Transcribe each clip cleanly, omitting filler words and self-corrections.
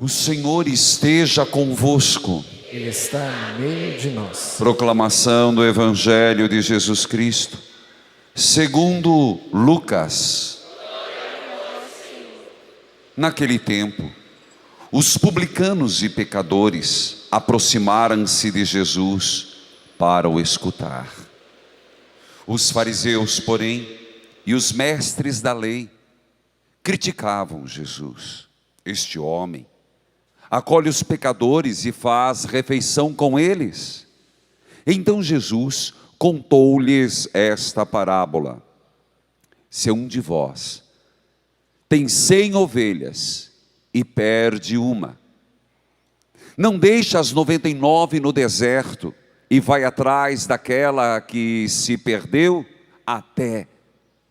O Senhor esteja convosco. Ele está no meio de nós. Proclamação do Evangelho de Jesus Cristo, segundo Lucas. Naquele tempo, os publicanos e pecadores aproximaram-se de Jesus para o escutar. Os fariseus, porém, e os mestres da lei criticavam Jesus. Este homem acolhe os pecadores e faz refeição com eles. Então Jesus contou-lhes esta parábola: se um de vós tem 100 ovelhas e perde uma, não deixa as 99 no deserto e vai atrás daquela que se perdeu até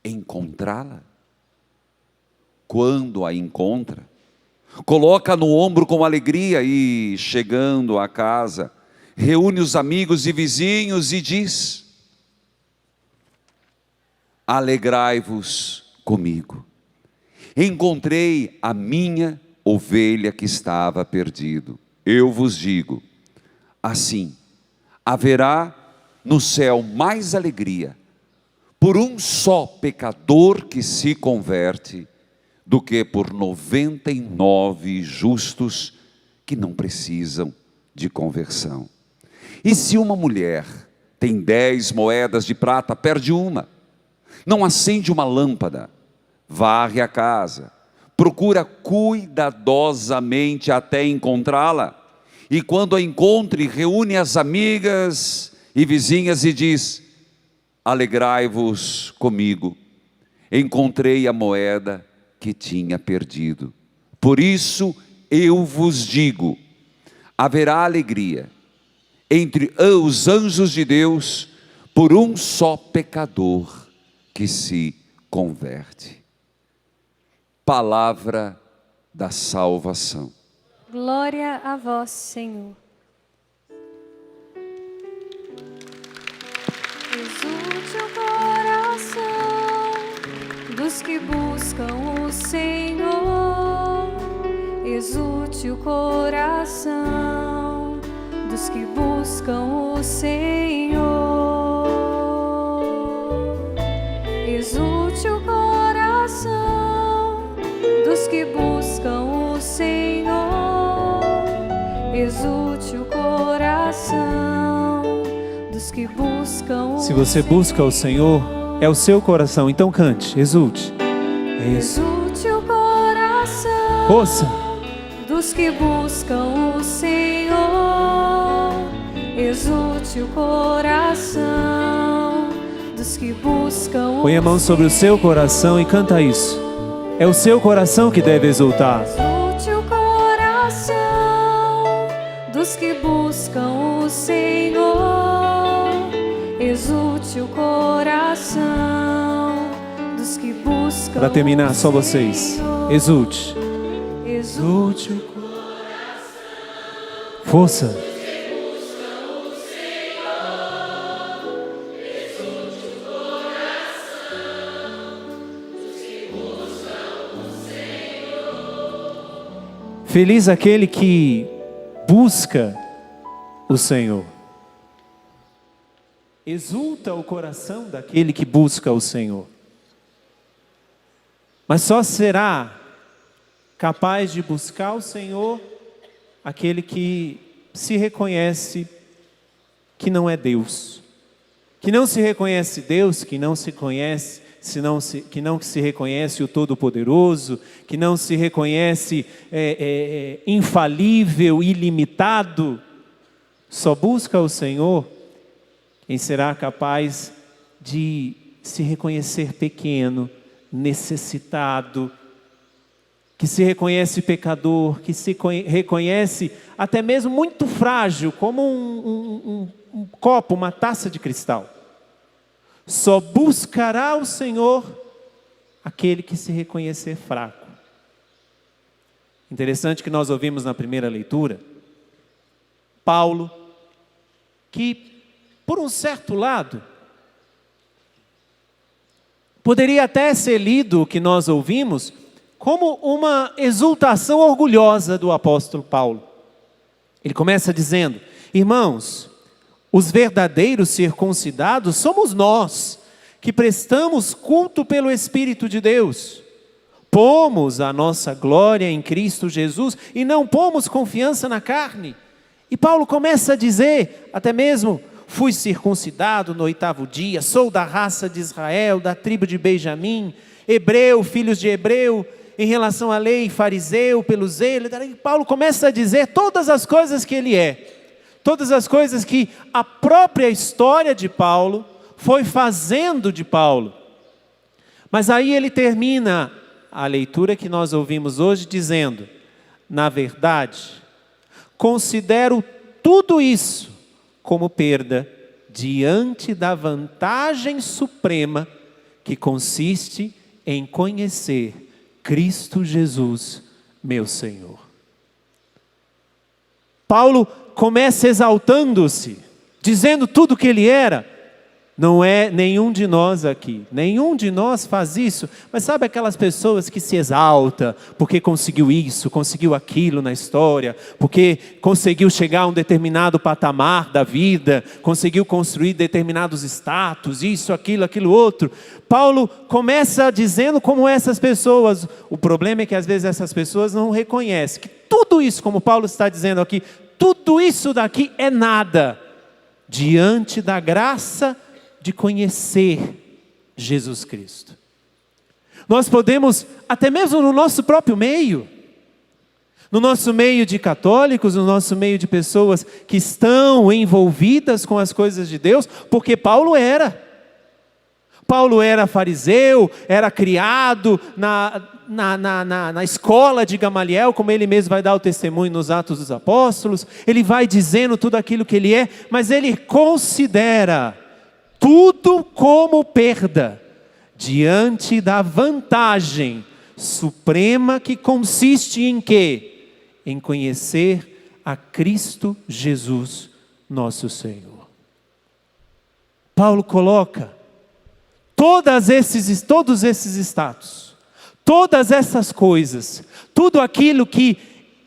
encontrá-la? Quando a encontra, coloca no ombro com alegria e, chegando à casa, reúne os amigos e vizinhos e diz: alegrai-vos comigo, encontrei a minha ovelha que estava perdido. Eu vos digo, assim haverá no céu mais alegria por um só pecador que se converte do que por 99 justos que não precisam de conversão. E se uma mulher tem 10 moedas de prata, perde uma, não acende uma lâmpada, varre a casa, procura cuidadosamente até encontrá-la, e quando a encontre, reúne as amigas e vizinhas e diz: alegrai-vos comigo, encontrei a moeda que tinha perdido. Por isso eu vos digo, haverá alegria entre os anjos de Deus por um só pecador que se converte. Palavra da salvação. Glória a vós, Senhor. Exulte o coração dos que buscam o Senhor. Exulte o coração dos que buscam o Senhor. Exulte o coração dos que buscam o Senhor. Exulte o coração dos que buscam o Senhor. Se você busca o Senhor, é o seu coração, então cante, exulte. Exulte o coração Ouça. dos que buscam o Senhor. Exulte o coração dos que buscam o Senhor. Põe a mão sobre o seu coração e canta isso. É o seu coração que deve exultar. Exulte o coração dos que buscam o Senhor. Exulte o coração dos que buscam. Para terminar, só vocês. Exulte. Exulte o coração. Força. Feliz aquele que busca o Senhor. Exulta o coração daquele que busca o Senhor. Mas só será capaz de buscar o Senhor aquele que se reconhece que não é Deus. Que não se reconhece Deus, que não se conhece, que não se reconhece o Todo-Poderoso, que não se reconhece infalível, ilimitado. Só busca o Senhor quem será capaz de se reconhecer pequeno, necessitado, que se reconhece pecador, que se reconhece até mesmo muito frágil, como um copo, uma taça de cristal. Só buscará o Senhor aquele que se reconhecer fraco. Interessante que nós ouvimos na primeira leitura, Paulo, que por um certo lado, poderia até ser lido o que nós ouvimos como uma exultação orgulhosa do apóstolo Paulo. Ele começa dizendo: irmãos, os verdadeiros circuncidados somos nós, que prestamos culto pelo Espírito de Deus. Pomos a nossa glória em Cristo Jesus e não pomos confiança na carne. E Paulo começa a dizer, até mesmo: fui circuncidado no 8º dia, sou da raça de Israel, da tribo de Benjamim, hebreu, filhos de hebreu, em relação à lei, fariseu, pelo zelo. E Paulo começa a dizer todas as coisas que ele é, todas as coisas que a própria história de Paulo foi fazendo de Paulo. Mas aí ele termina a leitura que nós ouvimos hoje dizendo: na verdade, considero tudo isso como perda diante da vantagem suprema que consiste em conhecer Cristo Jesus, meu Senhor. Paulo começa exaltando-se, dizendo tudo o que ele era. Não é nenhum de nós aqui, nenhum de nós faz isso, mas sabe aquelas pessoas que se exaltam porque conseguiu isso, conseguiu aquilo na história, porque conseguiu chegar a um determinado patamar da vida, conseguiu construir determinados status, isso, aquilo outro. Paulo começa dizendo como essas pessoas, o problema é que às vezes essas pessoas não reconhecem que tudo isso, como Paulo está dizendo aqui, tudo isso daqui é nada diante da graça de conhecer Jesus Cristo. Nós podemos, até mesmo no nosso próprio meio, no nosso meio de católicos, no nosso meio de pessoas que estão envolvidas com as coisas de Deus, porque Paulo era fariseu, era criado na escola de Gamaliel, como ele mesmo vai dar o testemunho nos Atos dos Apóstolos. Ele vai dizendo tudo aquilo que ele é, mas ele considera tudo como perda diante da vantagem suprema que consiste em quê? Em conhecer a Cristo Jesus, nosso Senhor. Paulo coloca todos esses status, todas essas coisas, tudo aquilo que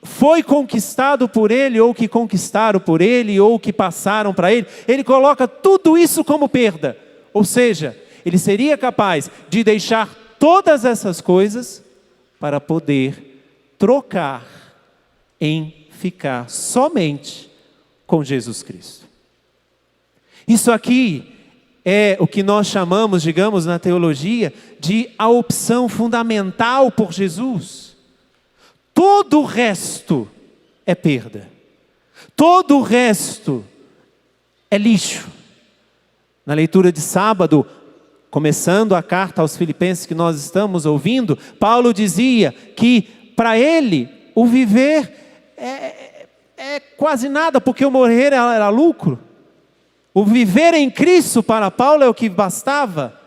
foi conquistado por ele, ou que conquistaram por ele, ou que passaram para ele, ele coloca tudo isso como perda. Ou seja, ele seria capaz de deixar todas essas coisas para poder trocar em ficar somente com Jesus Cristo. Isso aqui é o que nós chamamos, digamos, na teologia, de a opção fundamental por Jesus. Todo o resto é perda. Todo o resto é lixo. Na leitura de sábado, começando a carta aos Filipenses que nós estamos ouvindo, Paulo dizia que para ele o viver é quase nada, porque o morrer era lucro. O viver em Cristo para Paulo é o que bastava.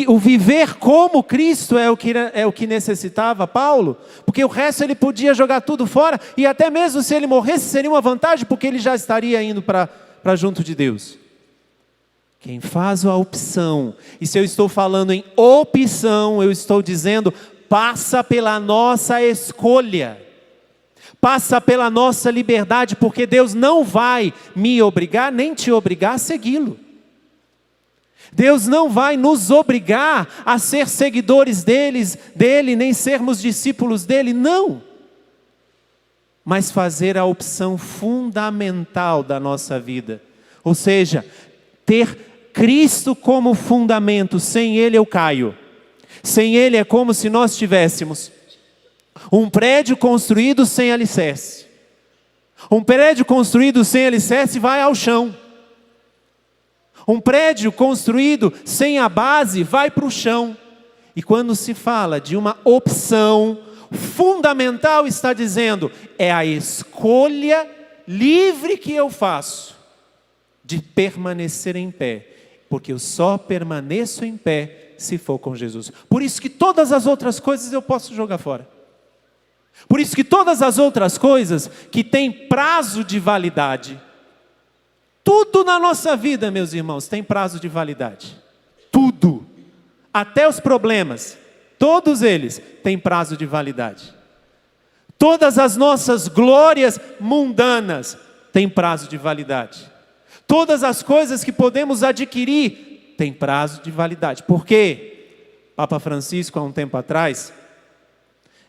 O viver como Cristo é o que necessitava Paulo, porque o resto ele podia jogar tudo fora, e até mesmo se ele morresse seria uma vantagem, porque ele já estaria indo para junto de Deus. Quem faz a opção, e se eu estou falando em opção, eu estou dizendo, passa pela nossa escolha, passa pela nossa liberdade, porque Deus não vai me obrigar, nem te obrigar a segui-lo. Deus não vai nos obrigar a ser seguidores dele, nem sermos discípulos dele, não. Mas fazer a opção fundamental da nossa vida. Ou seja, ter Cristo como fundamento. Sem Ele eu caio. Sem Ele é como se nós tivéssemos um prédio construído sem alicerce. Um prédio construído sem alicerce vai ao chão. Um prédio construído sem a base vai para o chão. E quando se fala de uma opção fundamental, está dizendo, é a escolha livre que eu faço de permanecer em pé. Porque eu só permaneço em pé se for com Jesus. Por isso que todas as outras coisas eu posso jogar fora. Por isso que todas as outras coisas que têm prazo de validade, tudo na nossa vida, meus irmãos, tem prazo de validade. Tudo. Até os problemas todos eles têm prazo de validade. Todas as nossas glórias mundanas têm prazo de validade. Todas as coisas que podemos adquirir têm prazo de validade. Por quê? Papa Francisco, há um tempo atrás,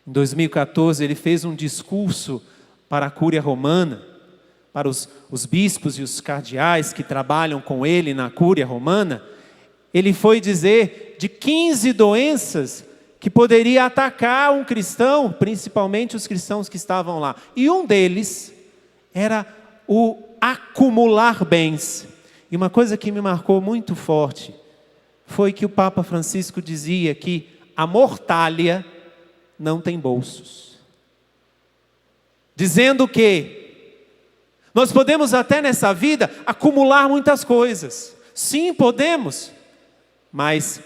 em 2014, ele fez um discurso para a Cúria Romana, para os bispos e os cardeais que trabalham com ele na Cúria Romana. Ele foi dizer de 15 doenças que poderia atacar um cristão, principalmente os cristãos que estavam lá. E um deles era o acumular bens. E uma coisa que me marcou muito forte foi que o Papa Francisco dizia que a mortalha não tem bolsos. Dizendo que nós podemos até nessa vida acumular muitas coisas. Sim, podemos. Mas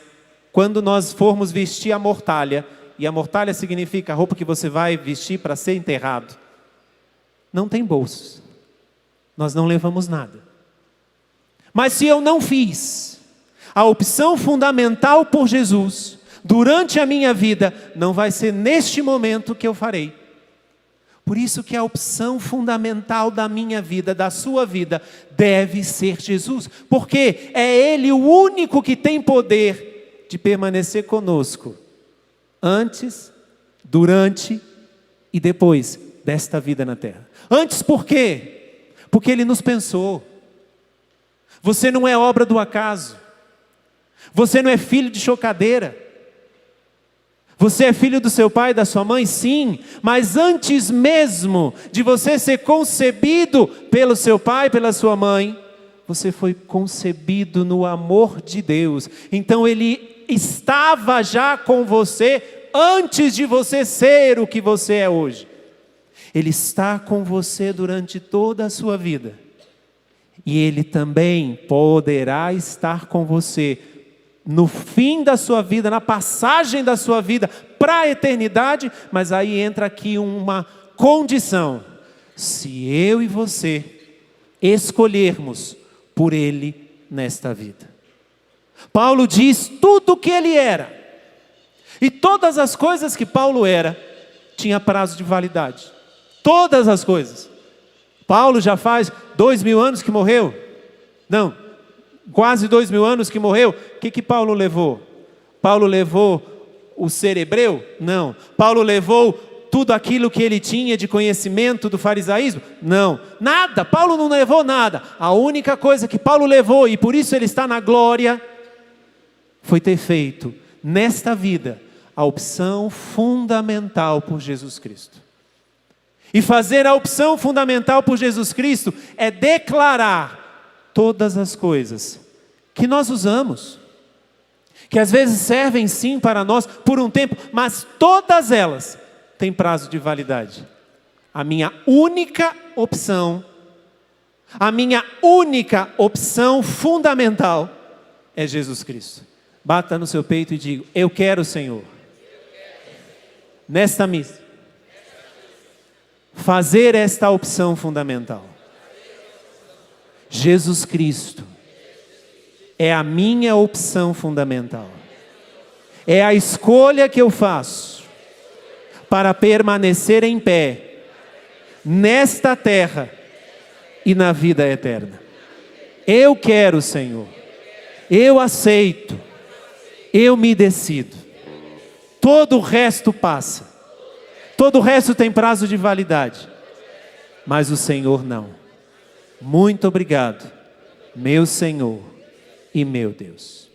quando nós formos vestir a mortalha, e a mortalha significa a roupa que você vai vestir para ser enterrado, não tem bolsos. Nós não levamos nada. Mas se eu não fiz a opção fundamental por Jesus, durante a minha vida, não vai ser neste momento que eu farei. Por isso que a opção fundamental da minha vida, da sua vida, deve ser Jesus. Porque é Ele o único que tem poder de permanecer conosco, antes, durante e depois desta vida na terra. Antes por quê? Porque Ele nos pensou. Você não é obra do acaso. Você não é filho de chocadeira. Você é filho do seu pai e da sua mãe? Sim, mas antes mesmo de você ser concebido pelo seu pai e pela sua mãe, você foi concebido no amor de Deus. Então Ele estava já com você antes de você ser o que você é hoje. Ele está com você durante toda a sua vida. E Ele também poderá estar com você no fim da sua vida, na passagem da sua vida para a eternidade. Mas aí entra aqui uma condição: se eu e você escolhermos por Ele nesta vida. Paulo diz tudo o que ele era, e todas as coisas que Paulo era, tinha prazo de validade. Todas as coisas. Paulo já faz 2000 anos que morreu? Não, quase 2000 anos que morreu. O que Paulo levou? Paulo levou o ser hebreu? Não. Paulo levou tudo aquilo que ele tinha de conhecimento do farisaísmo? Não, nada. Paulo não levou nada. A única coisa que Paulo levou, e por isso ele está na glória, foi ter feito nesta vida a opção fundamental por Jesus Cristo. E fazer a opção fundamental por Jesus Cristo é declarar todas as coisas que nós usamos, que às vezes servem sim para nós por um tempo, mas todas elas têm prazo de validade. A minha única opção fundamental é Jesus Cristo. Bata no seu peito e diga: eu quero, Senhor, nesta missa, fazer esta opção fundamental. Jesus Cristo é a minha opção fundamental. É a escolha que eu faço para permanecer em pé nesta terra e na vida eterna. Eu quero, Senhor. Eu aceito. Eu me decido. Todo o resto passa. Todo o resto tem prazo de validade. Mas o Senhor não. Muito obrigado, meu Senhor e meu Deus.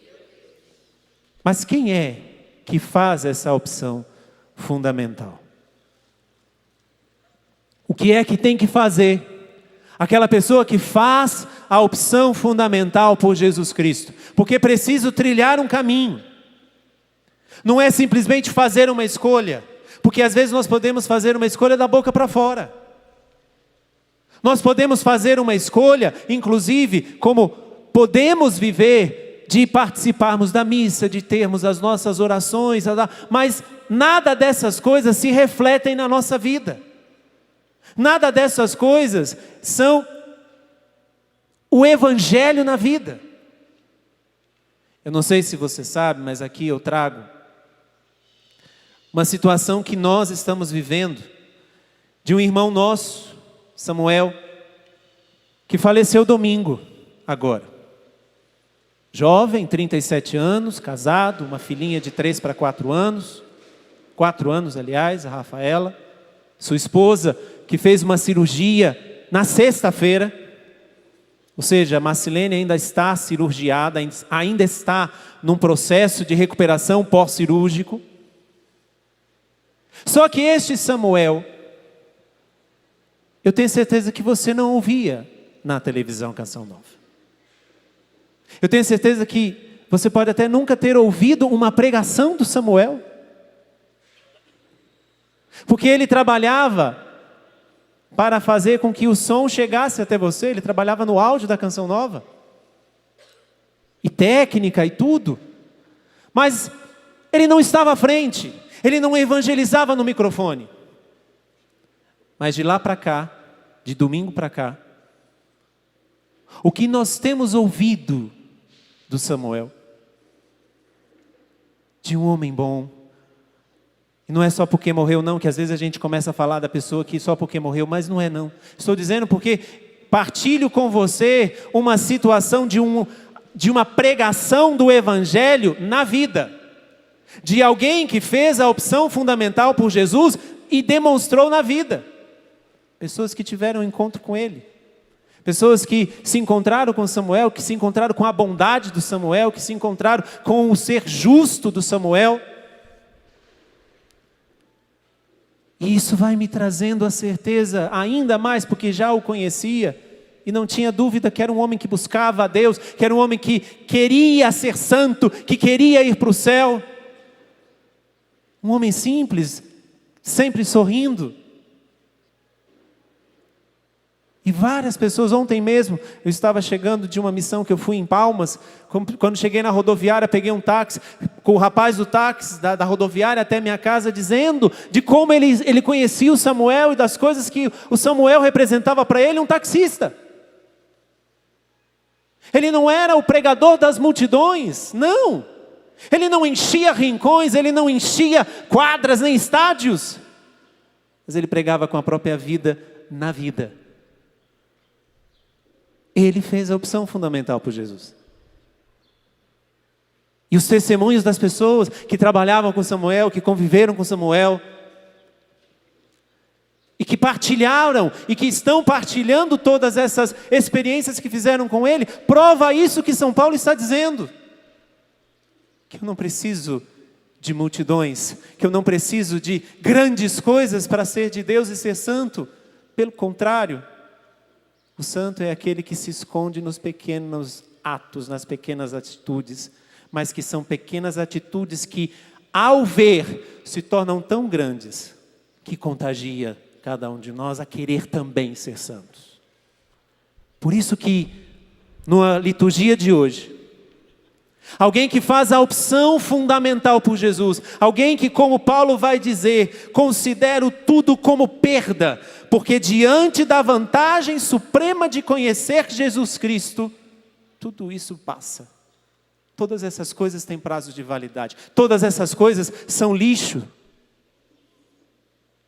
Mas quem é que faz essa opção fundamental? O que é que tem que fazer aquela pessoa que faz a opção fundamental por Jesus Cristo? Porque preciso trilhar um caminho. Não é simplesmente fazer uma escolha, porque às vezes nós podemos fazer uma escolha da boca para fora. Nós podemos fazer uma escolha, inclusive, como podemos viver, de participarmos da missa, de termos as nossas orações, mas nada dessas coisas se refletem na nossa vida. Nada dessas coisas são o evangelho na vida. Eu não sei se você sabe, mas aqui eu trago uma situação que nós estamos vivendo, de um irmão nosso, Samuel, que faleceu domingo, agora. Jovem, 37 anos, casado, uma filhinha de 3 para 4 anos, 4 anos, aliás, a Rafaela, sua esposa, que fez uma cirurgia na sexta-feira, ou seja, a Marcilene ainda está cirurgiada, ainda está num processo de recuperação pós-cirúrgico. Só que este Samuel, eu tenho certeza que você não ouvia na televisão Canção Nova. Eu tenho certeza que você pode até nunca ter ouvido uma pregação do Samuel. Porque ele trabalhava para fazer com que o som chegasse até você. Ele trabalhava no áudio da Canção Nova. E técnica e tudo. Mas ele não estava à frente. Ele não evangelizava no microfone. Mas de lá para cá, de domingo para cá, o que nós temos ouvido do Samuel, de um homem bom, e não é só porque morreu não, que às vezes a gente começa a falar da pessoa que só porque morreu, mas não é não. Estou dizendo porque partilho com você uma situação de uma pregação do Evangelho na vida, de alguém que fez a opção fundamental por Jesus e demonstrou na vida. Pessoas que tiveram um encontro com Ele. Pessoas que se encontraram com Samuel, que se encontraram com a bondade do Samuel, que se encontraram com o ser justo do Samuel. E isso vai me trazendo a certeza ainda mais, porque já o conhecia e não tinha dúvida que era um homem que buscava a Deus, que era um homem que queria ser santo, que queria ir para o céu. Um homem simples, sempre sorrindo. E várias pessoas, ontem mesmo, eu estava chegando de uma missão que eu fui em Palmas, quando cheguei na rodoviária, peguei um táxi, com o rapaz do táxi, da rodoviária até minha casa, dizendo de como ele conhecia o Samuel e das coisas que o Samuel representava para ele, um taxista. Ele não era o pregador das multidões, não. Ele não enchia rincões, ele não enchia quadras nem estádios, mas ele pregava com a própria vida na vida. Ele fez a opção fundamental por Jesus. E os testemunhos das pessoas que trabalhavam com Samuel, que conviveram com Samuel, e que partilharam, e que estão partilhando todas essas experiências que fizeram com ele, prova isso que São Paulo está dizendo. Que eu não preciso de multidões, que eu não preciso de grandes coisas para ser de Deus e ser santo. Pelo contrário, o santo é aquele que se esconde nos pequenos atos, nas pequenas atitudes, mas que são pequenas atitudes que, ao ver, se tornam tão grandes, que contagia cada um de nós a querer também ser santos. Por isso que, na liturgia de hoje, alguém que faz a opção fundamental por Jesus, alguém que, como Paulo vai dizer, considero tudo como perda, porque diante da vantagem suprema de conhecer Jesus Cristo, tudo isso passa. Todas essas coisas têm prazo de validade. Todas essas coisas são lixo.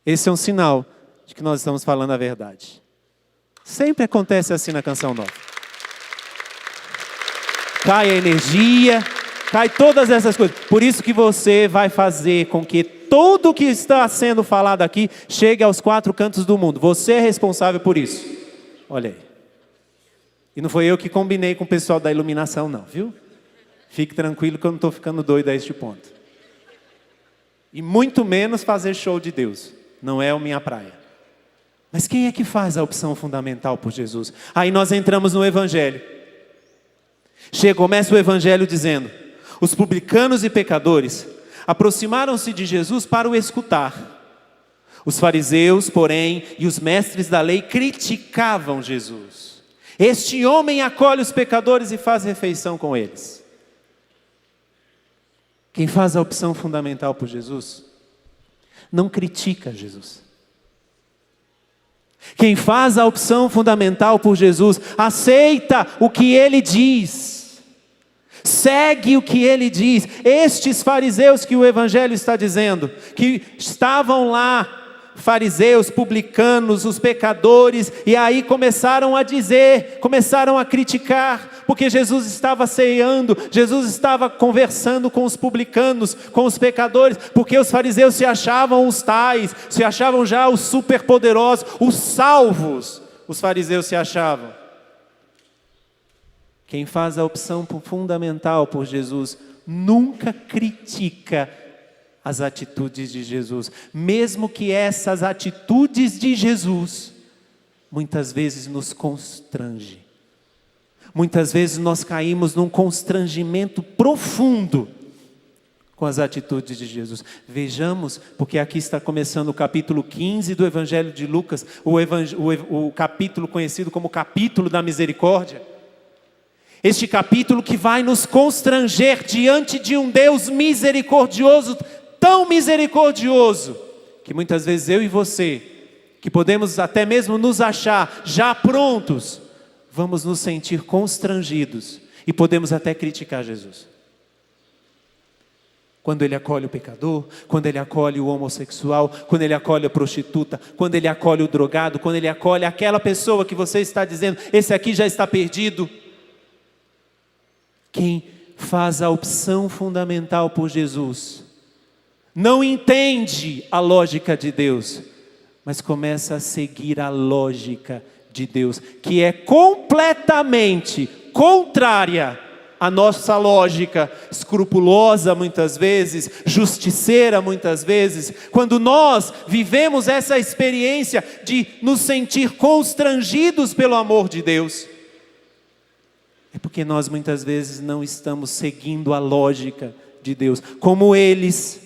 Esse é um sinal de que nós estamos falando a verdade. Sempre acontece assim na Canção Nova. Cai a energia, cai todas essas coisas. Por isso que você vai fazer com que tudo que está sendo falado aqui chegue aos 4 cantos do mundo. Você é responsável por isso. Olha aí. E não foi eu que combinei com o pessoal da iluminação não, viu? Fique tranquilo que eu não estou ficando doido a este ponto. E muito menos fazer show de Deus. Não é a minha praia. Mas quem é que faz a opção fundamental por Jesus? Aí nós entramos no Evangelho. Começa o Evangelho dizendo: os publicanos e pecadores aproximaram-se de Jesus para o escutar. Os fariseus, porém, e os mestres da lei criticavam Jesus. Este homem acolhe os pecadores e faz refeição com eles. Quem faz a opção fundamental por Jesus não critica Jesus. Quem faz a opção fundamental por Jesus aceita o que Ele diz. Segue o que ele diz. Estes fariseus que o Evangelho está dizendo, que estavam lá, fariseus, publicanos, os pecadores, e aí começaram a dizer, começaram a criticar, porque Jesus estava ceando, Jesus estava conversando com os publicanos, com os pecadores, porque os fariseus se achavam os tais, se achavam já os superpoderosos, os salvos, os fariseus se achavam. Quem faz a opção fundamental por Jesus, nunca critica as atitudes de Jesus, mesmo que essas atitudes de Jesus, muitas vezes nos constrange. Muitas vezes nós caímos num constrangimento profundo com as atitudes de Jesus. Vejamos, porque aqui está começando o capítulo 15 do Evangelho de Lucas, o capítulo conhecido como capítulo da misericórdia. Este capítulo que vai nos constranger diante de um Deus misericordioso, tão misericordioso, que muitas vezes eu e você, que podemos até mesmo nos achar já prontos, vamos nos sentir constrangidos e podemos até criticar Jesus. Quando ele acolhe o pecador, quando ele acolhe o homossexual, quando ele acolhe a prostituta, quando ele acolhe o drogado, quando ele acolhe aquela pessoa que você está dizendo, esse aqui já está perdido. Quem faz a opção fundamental por Jesus, não entende a lógica de Deus, mas começa a seguir a lógica de Deus, que é completamente contrária à nossa lógica, escrupulosa muitas vezes, justiceira muitas vezes. Quando nós vivemos essa experiência de nos sentir constrangidos pelo amor de Deus, é porque nós muitas vezes não estamos seguindo a lógica de Deus, como eles.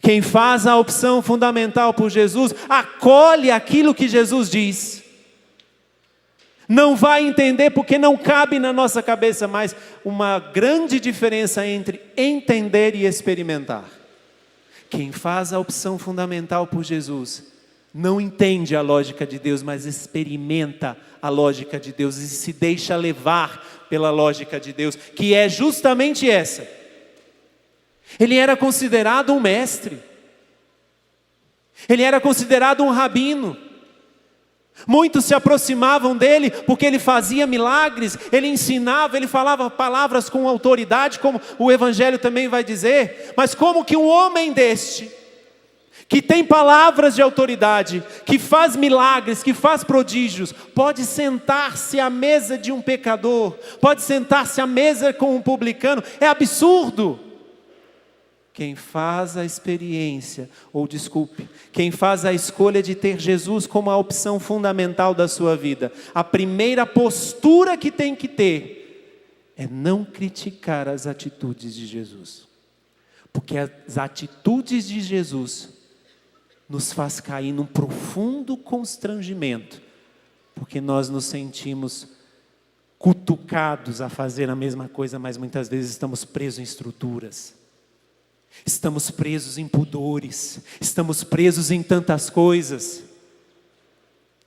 Quem faz a opção fundamental por Jesus, acolhe aquilo que Jesus diz. Não vai entender porque não cabe na nossa cabeça mais uma grande diferença entre entender e experimentar. Quem faz a opção fundamental por Jesus, não entende a lógica de Deus, mas experimenta a lógica de Deus e se deixa levar pela lógica de Deus, que é justamente essa. Ele era considerado um mestre, ele era considerado um rabino, muitos se aproximavam dele porque ele fazia milagres, ele ensinava, ele falava palavras com autoridade, como o Evangelho também vai dizer. Mas como que um homem deste, que tem palavras de autoridade, que faz milagres, que faz prodígios, pode sentar-se à mesa de um pecador, pode sentar-se à mesa com um publicano? É absurdo. Quem faz a experiência, quem faz a escolha de ter Jesus como a opção fundamental da sua vida, a primeira postura que tem que ter é não criticar as atitudes de Jesus, porque as atitudes de Jesus nos faz cair num profundo constrangimento, porque nós nos sentimos cutucados a fazer a mesma coisa, mas muitas vezes estamos presos em estruturas. Estamos presos em pudores, estamos presos em tantas coisas.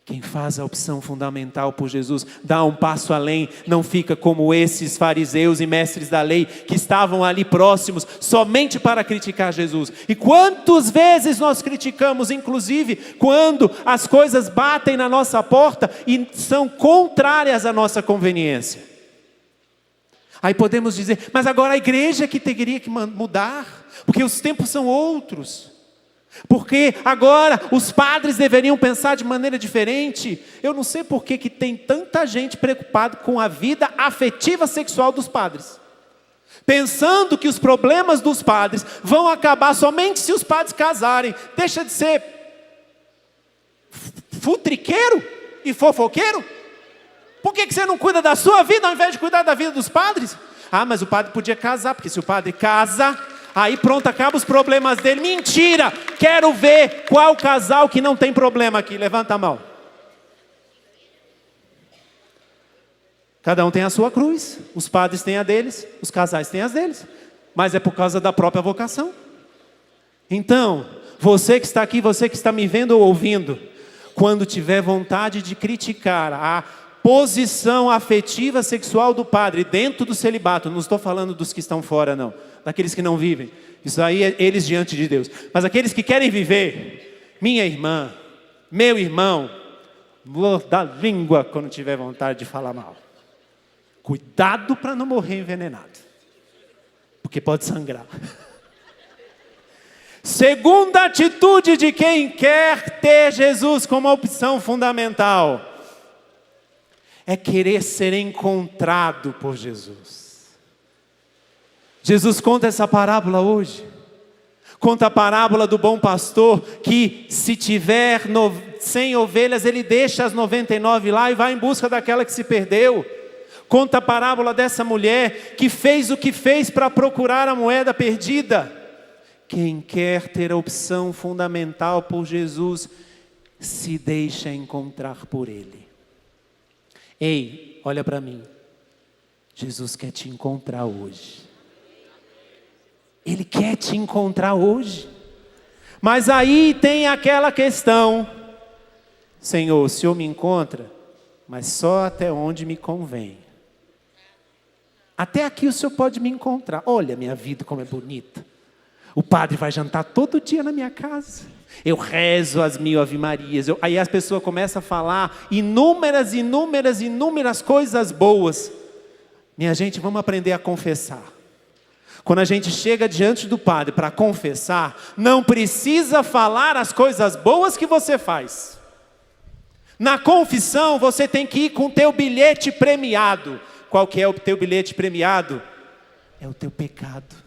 Quem faz a opção fundamental por Jesus, dá um passo além, não fica como esses fariseus e mestres da lei, que estavam ali próximos, somente para criticar Jesus. E quantas vezes nós criticamos, inclusive, quando as coisas batem na nossa porta e são contrárias à nossa conveniência. Aí podemos dizer, mas agora a igreja que teria que mudar, porque os tempos são outros, porque agora os padres deveriam pensar de maneira diferente. Eu não sei por que tem tanta gente preocupada com a vida afetiva sexual dos padres, pensando que os problemas dos padres vão acabar somente se os padres casarem. Deixa de ser futriqueiro e fofoqueiro. Por que você não cuida da sua vida ao invés de cuidar da vida dos padres? Ah, mas o padre podia casar, porque se o padre casa, aí pronto, acaba os problemas dele. Mentira! Quero ver qual casal que não tem problema aqui. Levanta a mão. Cada um tem a sua cruz. Os padres têm a deles, os casais têm as deles. Mas é por causa da própria vocação. Então, você que está aqui, você que está me vendo ou ouvindo, quando tiver vontade de criticar posição afetiva sexual do padre dentro do celibato. Não estou falando dos que estão fora, não. Daqueles que não vivem. Isso aí é eles diante de Deus. Mas aqueles que querem viver, minha irmã, meu irmão, vou dar língua quando tiver vontade de falar mal. Cuidado para não morrer envenenado. Porque pode sangrar. Segunda atitude de quem quer ter Jesus como opção fundamental é querer ser encontrado por Jesus. Jesus conta essa parábola hoje. Conta a parábola do bom pastor que, se tiver 100 ovelhas, ele deixa as 99 lá e vai em busca daquela que se perdeu. Conta a parábola dessa mulher que fez o que fez para procurar a moeda perdida. Quem quer ter a opção fundamental por Jesus, se deixa encontrar por Ele. Ei, olha para mim. Jesus quer te encontrar hoje. Ele quer te encontrar hoje. Mas aí tem aquela questão. Senhor, o Senhor me encontra, mas só até onde me convém. Até aqui o Senhor pode me encontrar. Olha minha vida como é bonita. O padre vai jantar todo dia na minha casa. Eu rezo as 1000 ave-marias. Aí as pessoas começam a falar inúmeras coisas boas. Minha gente, vamos aprender a confessar. Quando a gente chega diante do padre para confessar, não precisa falar as coisas boas que você faz. Na confissão, você tem que ir com o teu bilhete premiado. Qual que é o teu bilhete premiado? É o teu pecado.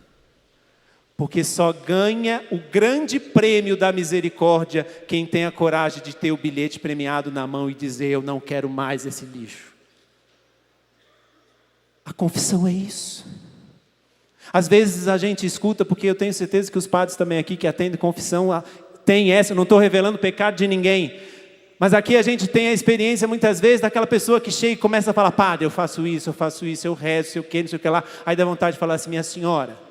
Porque só ganha o grande prêmio da misericórdia quem tem a coragem de ter o bilhete premiado na mão e dizer: eu não quero mais esse lixo. A confissão é isso. Às vezes a gente escuta, porque eu tenho certeza que os padres também aqui que atendem confissão, tem essa, eu não estou revelando o pecado de ninguém. Mas aqui a gente tem a experiência muitas vezes daquela pessoa que chega e começa a falar: padre, eu faço isso, eu rezo, sei o que, não sei o que lá. Aí dá vontade de falar assim: minha senhora,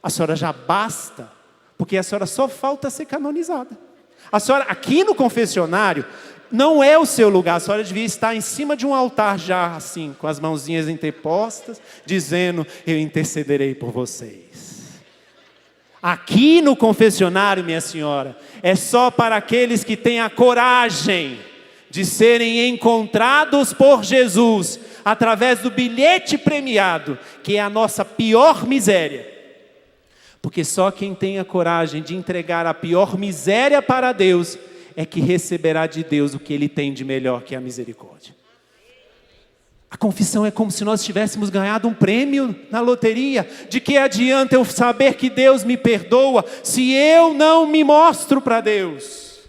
a senhora já basta, porque a senhora só falta ser canonizada. A senhora, aqui no confessionário, não é o seu lugar. A senhora devia estar em cima de um altar já assim, com as mãozinhas interpostas, dizendo: eu intercederei por vocês. Aqui no confessionário, minha senhora, é só para aqueles que têm a coragem de serem encontrados por Jesus, através do bilhete premiado, que é a nossa pior miséria. Porque só quem tem a coragem de entregar a pior miséria para Deus é que receberá de Deus o que Ele tem de melhor, que é a misericórdia. A confissão é como se nós tivéssemos ganhado um prêmio na loteria. De que adianta eu saber que Deus me perdoa se eu não me mostro para Deus?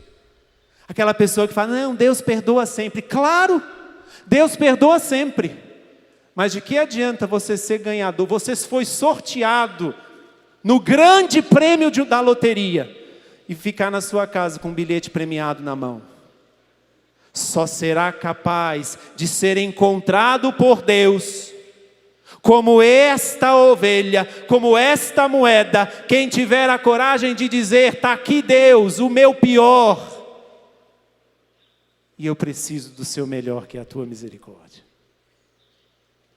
Aquela pessoa que fala: não, Deus perdoa sempre. Claro, Deus perdoa sempre. Mas de que adianta você ser ganhador? Você foi sorteado no grande prêmio da loteria e ficar na sua casa com um bilhete premiado na mão. Só será capaz de ser encontrado por Deus como esta ovelha, como esta moeda, quem tiver a coragem de dizer: está aqui Deus, o meu pior, e eu preciso do seu melhor, que é a tua misericórdia.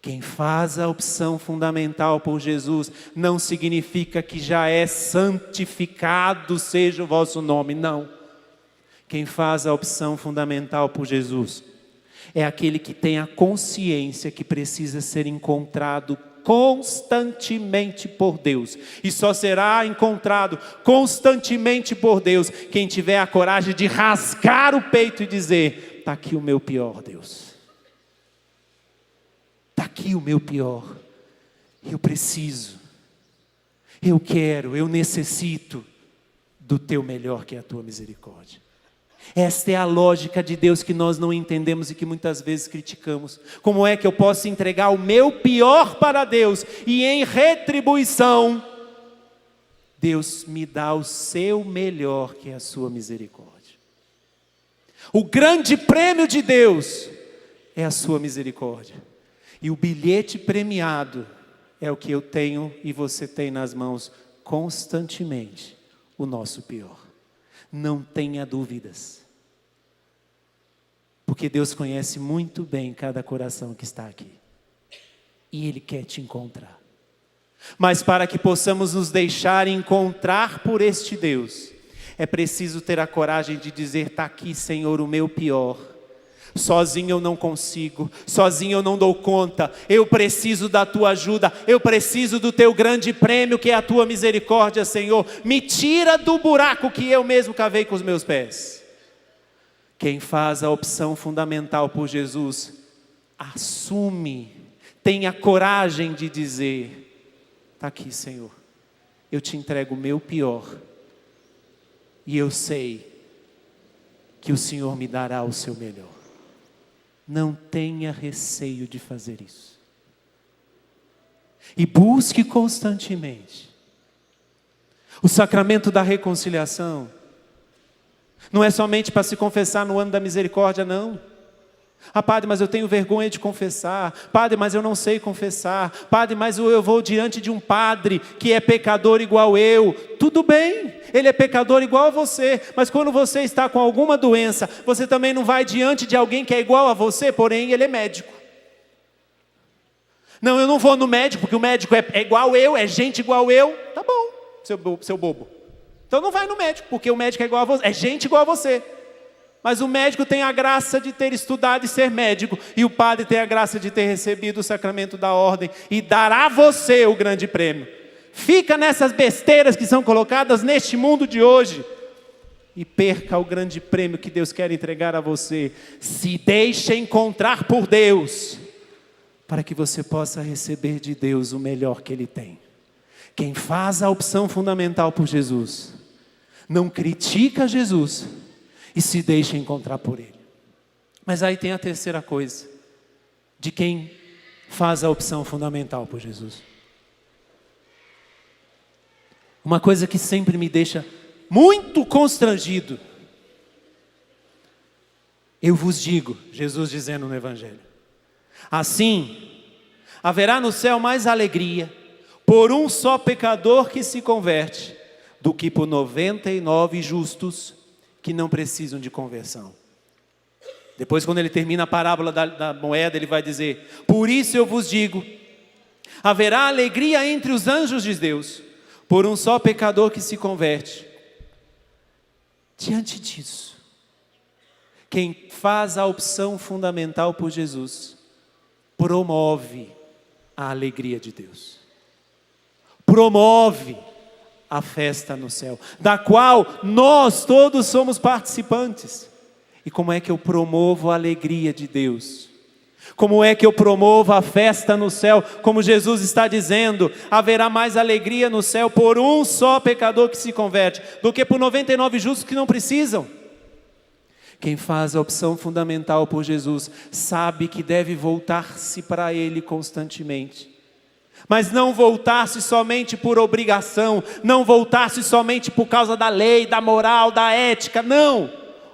Quem faz a opção fundamental por Jesus não significa que já é santificado seja o vosso nome, não. Quem faz a opção fundamental por Jesus é aquele que tem a consciência que precisa ser encontrado constantemente por Deus. E só será encontrado constantemente por Deus quem tiver a coragem de rasgar o peito e dizer: está aqui o meu pior, Deus. Está aqui o meu pior. Eu preciso, eu quero, eu necessito do teu melhor, que é a tua misericórdia. Esta é a lógica de Deus que nós não entendemos e que muitas vezes criticamos. Como é que eu posso entregar o meu pior para Deus e em retribuição Deus me dá o seu melhor, que é a sua misericórdia? O grande prêmio de Deus é a sua misericórdia. E o bilhete premiado é o que eu tenho e você tem nas mãos constantemente: o nosso pior. Não tenha dúvidas. Porque Deus conhece muito bem cada coração que está aqui. E Ele quer te encontrar. Mas para que possamos nos deixar encontrar por este Deus, é preciso ter a coragem de dizer: está aqui, Senhor, o meu pior. Sozinho eu não consigo, sozinho eu não dou conta, eu preciso da tua ajuda, eu preciso do teu grande prêmio que é a tua misericórdia, Senhor. Me tira do buraco que eu mesmo cavei com os meus pés. Quem faz a opção fundamental por Jesus, assume, tem a coragem de dizer: está aqui, Senhor, eu te entrego o meu pior, e eu sei que o Senhor me dará o seu melhor. Não tenha receio de fazer isso. E busque constantemente o sacramento da reconciliação. Não é somente para se confessar no ano da misericórdia, não. Ah, padre, mas eu tenho vergonha de confessar. Padre, mas eu não sei confessar. Padre, mas eu vou diante de um padre que é pecador igual eu. Tudo bem, ele é pecador igual a você. Mas quando você está com alguma doença, você também não vai diante de alguém que é igual a você, porém ele é médico. Não, eu não vou no médico, porque o médico é igual eu, é gente igual eu. Tá bom, seu bobo. Então não vai no médico, porque o médico é igual a você, é gente igual a você. Mas o médico tem a graça de ter estudado e ser médico, e o padre tem a graça de ter recebido o sacramento da ordem, e dará a você o grande prêmio. Fica nessas besteiras que são colocadas neste mundo de hoje, e perca o grande prêmio que Deus quer entregar a você. Se deixe encontrar por Deus, para que você possa receber de Deus o melhor que Ele tem. Quem faz a opção fundamental por Jesus, não critica Jesus, e se deixa encontrar por Ele. Mas aí tem a terceira coisa, de quem faz a opção fundamental por Jesus. Uma coisa que sempre me deixa muito constrangido. Eu vos digo, Jesus dizendo no Evangelho, assim, haverá no céu mais alegria por um só pecador que se converte, do que por 99 justos que não precisam de conversão. Depois, quando ele termina a parábola da moeda, ele vai dizer: por isso eu vos digo, haverá alegria entre os anjos de Deus, por um só pecador que se converte. Diante disso, quem faz a opção fundamental por Jesus, promove a alegria de Deus. Promove a festa no céu, da qual nós todos somos participantes. E como é que eu promovo a alegria de Deus? Como é que eu promovo a festa no céu? Como Jesus está dizendo, haverá mais alegria no céu por um só pecador que se converte, do que por 99 justos que não precisam. Quem faz a opção fundamental por Jesus, sabe que deve voltar-se para Ele constantemente. Mas não voltar-se somente por obrigação, não voltar-se somente por causa da lei, da moral, da ética, não.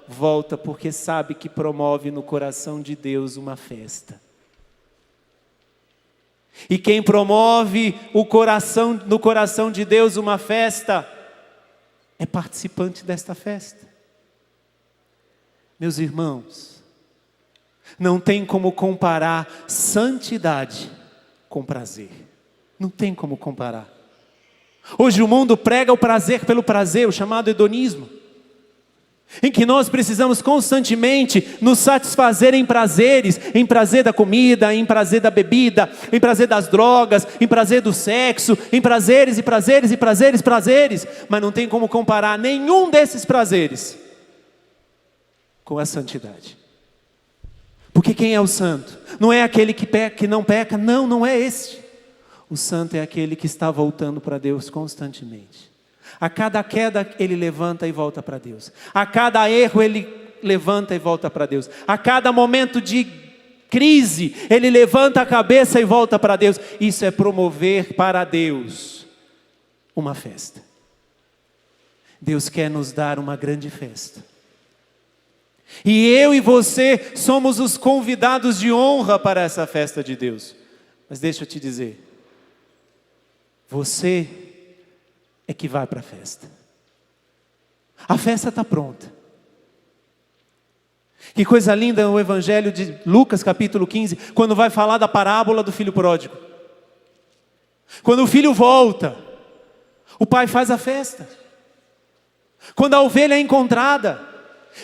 Volta porque sabe que promove no coração de Deus uma festa. E quem promove no coração de Deus uma festa, é participante desta festa. Meus irmãos, não tem como comparar santidade com prazer. Não tem como comparar. Hoje o mundo prega o prazer pelo prazer, o chamado hedonismo, em que nós precisamos constantemente nos satisfazer em prazeres, em prazer da comida, em prazer da bebida, em prazer das drogas, em prazer do sexo, em prazeres e prazeres e prazeres, prazeres, mas não tem como comparar nenhum desses prazeres com a santidade. Porque quem é o santo? Não é aquele que peca, que não peca, não é esse. O santo é aquele que está voltando para Deus constantemente. A cada queda ele levanta e volta para Deus. A cada erro ele levanta e volta para Deus. A cada momento de crise ele levanta a cabeça e volta para Deus. Isso é promover para Deus uma festa. Deus quer nos dar uma grande festa. E eu e você somos os convidados de honra para essa festa de Deus. Mas deixa eu te dizer, você é que vai para a festa. A festa está pronta. Que coisa linda o Evangelho de Lucas capítulo 15, quando vai falar da parábola do filho pródigo. Quando o filho volta, o pai faz a festa. Quando a ovelha é encontrada,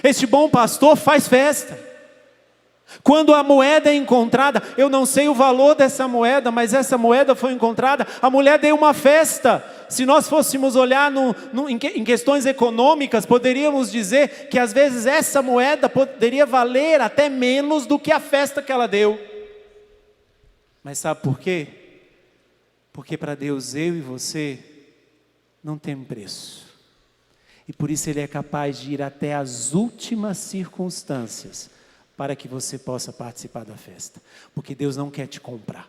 este bom pastor faz festa. Quando a moeda é encontrada, eu não sei o valor dessa moeda, mas essa moeda foi encontrada, a mulher deu uma festa. Se nós fôssemos olhar em questões econômicas, poderíamos dizer que às vezes essa moeda poderia valer até menos do que a festa que ela deu. Mas sabe por quê? Porque para Deus eu e você não tem preço. E por isso Ele é capaz de ir até as últimas circunstâncias para que você possa participar da festa. Porque Deus não quer te comprar.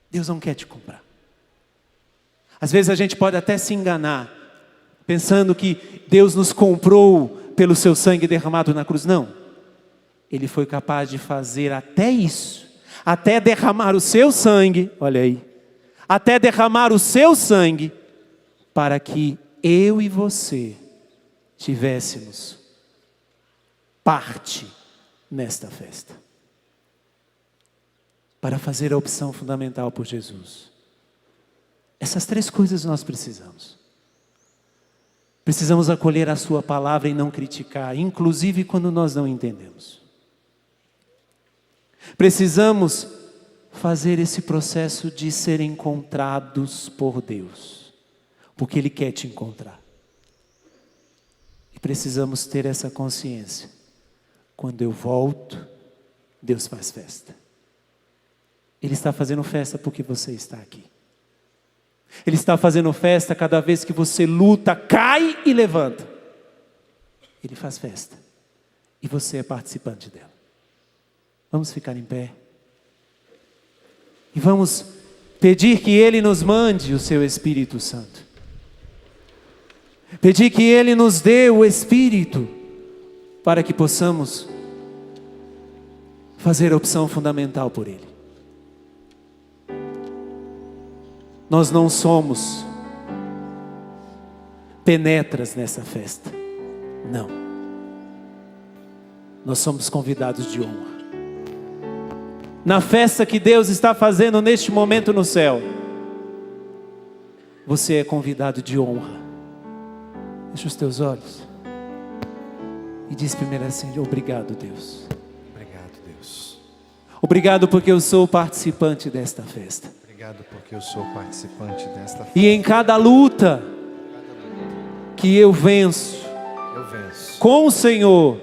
Deus não quer te comprar. Às vezes a gente pode até se enganar, pensando que Deus nos comprou pelo seu sangue derramado na cruz. Não. Ele foi capaz de fazer até isso. Até derramar o seu sangue, olha aí. Até derramar o seu sangue, para que eu e você tivéssemos parte nesta festa. Para fazer a opção fundamental por Jesus. Essas três coisas nós precisamos. Precisamos acolher a sua palavra e não criticar, inclusive quando nós não entendemos. Precisamos fazer esse processo de ser encontrados por Deus, porque Ele quer te encontrar. E precisamos ter essa consciência. Quando eu volto, Deus faz festa. Ele está fazendo festa porque você está aqui. Ele está fazendo festa cada vez que você luta, cai e levanta. Ele faz festa. E você é participante dela. Vamos ficar em pé. E vamos pedir que Ele nos mande o seu Espírito Santo. Pedir que Ele nos dê o Espírito para que possamos fazer a opção fundamental por Ele. Nós não somos penetras nessa festa. Não. Nós somos convidados de honra. Na festa que Deus está fazendo neste momento no céu, você é convidado de honra. Fecha os teus olhos e diz primeiro assim: obrigado, Deus. Obrigado, Deus. Obrigado porque eu sou participante desta festa. Obrigado porque eu sou participante desta festa. E em cada luta que eu venço, com o Senhor,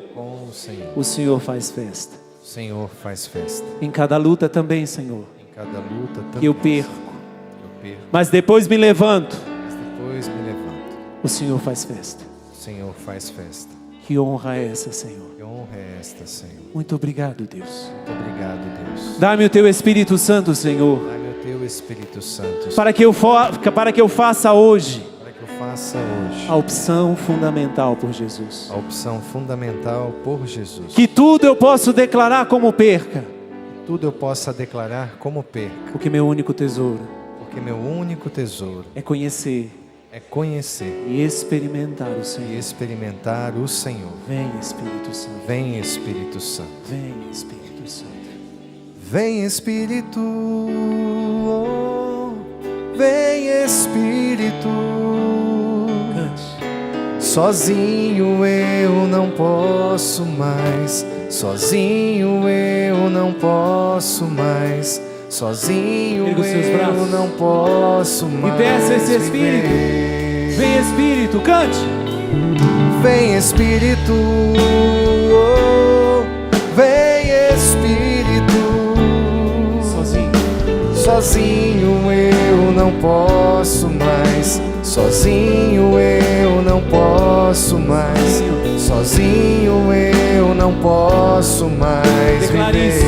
o Senhor faz festa. O Senhor faz festa. Em cada luta também, Senhor, Em cada luta também, que eu perco, eu perco, mas depois me levanto, mas depois me levanto. o Senhor faz festa. O Senhor faz festa. Que honra é essa, Senhor? Que honra é esta, Senhor? Muito obrigado, Deus. Muito obrigado, Deus. Dá-me o teu Espírito Santo, Senhor, Dá-me o teu Espírito Santo, para que eu faça hoje para que eu faça hoje a opção fundamental por Jesus. a opção fundamental por Jesus. Que tudo eu posso declarar como perca, Tudo eu possa declarar como perca, porque meu único tesouro porque meu único tesouro é conhecer é conhecer e experimentar o e Senhor. experimentar o Senhor. Vem, Espírito Santo. Vem, Espírito Santo. Vem, Espírito Santo. Vem, Espírito. Oh, vem, Espírito. Cante. Sozinho eu não posso mais. Sozinho eu não posso mais. Sozinho Erga os seus eu braços. não posso mais. E peça esse Espírito. viver. Vem, Espírito, cante. Vem, Espírito. Oh, vem, Espírito. Sozinho eu não posso mais. Sozinho eu não posso mais. Sozinho eu não posso mais Declare viver. isso.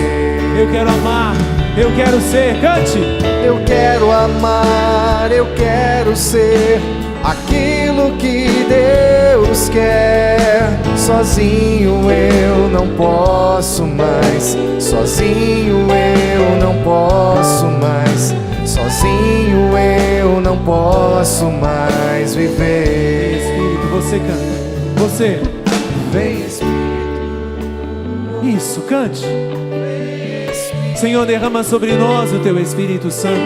Eu quero amar, eu quero ser. Cante. Eu quero amar, eu quero ser aquilo que Deus quer. Sozinho eu não posso mais. Sozinho eu não posso mais. Sozinho eu não posso mais viver. Espírito, você canta. Você. Vem, Espírito. posso. Cante. Senhor, derrama sobre nós o Teu Espírito Santo,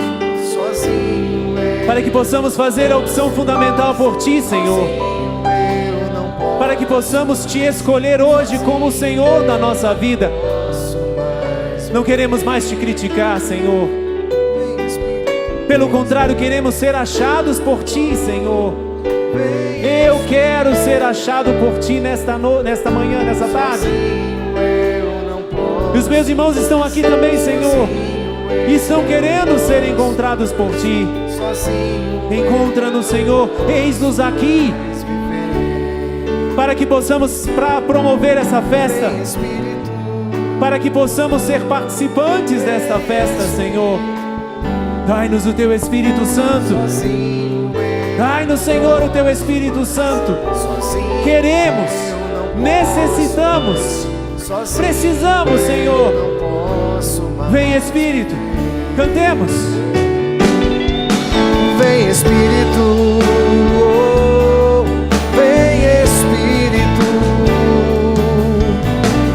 Sozinho para que possamos fazer a opção fundamental por Ti, Senhor. eu não Para que possamos Te escolher hoje como o Senhor da nossa vida. posso mais. Não queremos mais Te criticar, Senhor. Vem, Espírito, Pelo contrário, queremos ser achados por Ti, Senhor. vem. Eu quero ser achado por Ti nesta manhã, nessa tarde. Sozinho eu não posso. E os meus irmãos estão aqui também, Senhor, e estão querendo ser encontrados por Ti. Sozinho Encontra-nos, Senhor, eis-nos aqui, para que possamos promover essa festa, vem, Espírito, para que possamos ser participantes desta festa, Senhor. Dai-nos o Teu Espírito Santo, sozinho dai-nos, Senhor, o Teu Espírito Santo. sozinho Queremos, necessitamos, sozinho precisamos, Senhor. não posso mais. Vem, Espírito, cantemos. Vem, Espírito, oh, vem, Espírito.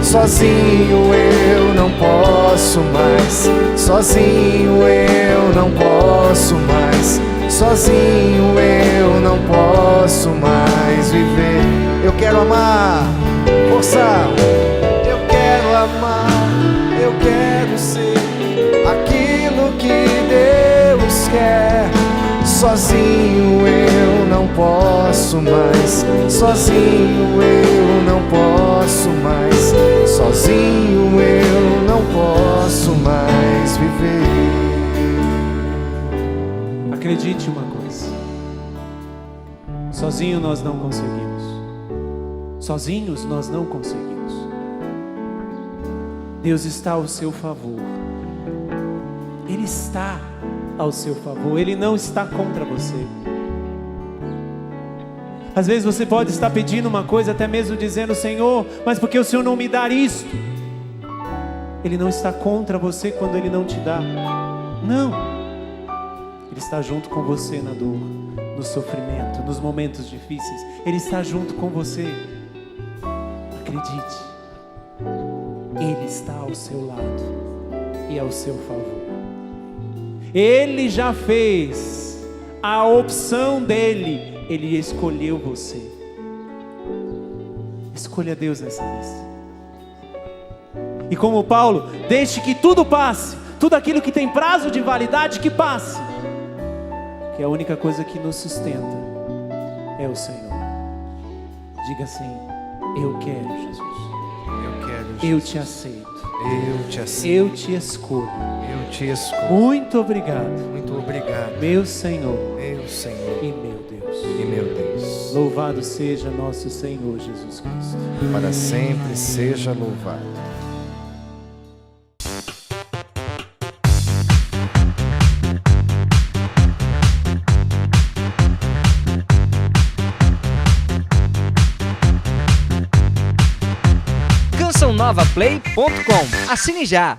Sozinho eu não posso mais. Sozinho eu não posso mais. Sozinho eu não posso mais viver. Eu quero amar, força. Eu quero amar, eu quero ser aquilo que Deus quer. Sozinho eu não posso mais. Sozinho eu não posso mais. Sozinho eu não posso mais viver. Acredite uma coisa: sozinho nós não conseguimos. Sozinhos nós não conseguimos. Deus está ao seu favor. Ele está ao seu favor. Ele não está contra você. Às vezes você pode estar pedindo uma coisa, até mesmo dizendo: Senhor, mas por que o Senhor não me dá isto? Ele não está contra você quando Ele não te dá. Não. Ele está junto com você na dor, no sofrimento, nos momentos difíceis. Ele está junto com você. Acredite. Ele está ao seu lado e ao seu favor. Ele já fez a opção dele. Ele escolheu você. Escolha Deus nessa lista. E como Paulo, deixe que tudo passe. Tudo aquilo que tem prazo de validade, que passe. Que a única coisa que nos sustenta é o Senhor. Diga assim: eu quero, Jesus. Eu quero, Eu te aceito. Eu te aceito. Eu te escolho. Eu te escolho. Muito obrigado, Muito obrigado, meu Senhor meu Senhor e meu Deus. e meu Deus. Louvado seja nosso Senhor Jesus Cristo. Para sempre seja louvado. cançãonovaplay.com. Assine já!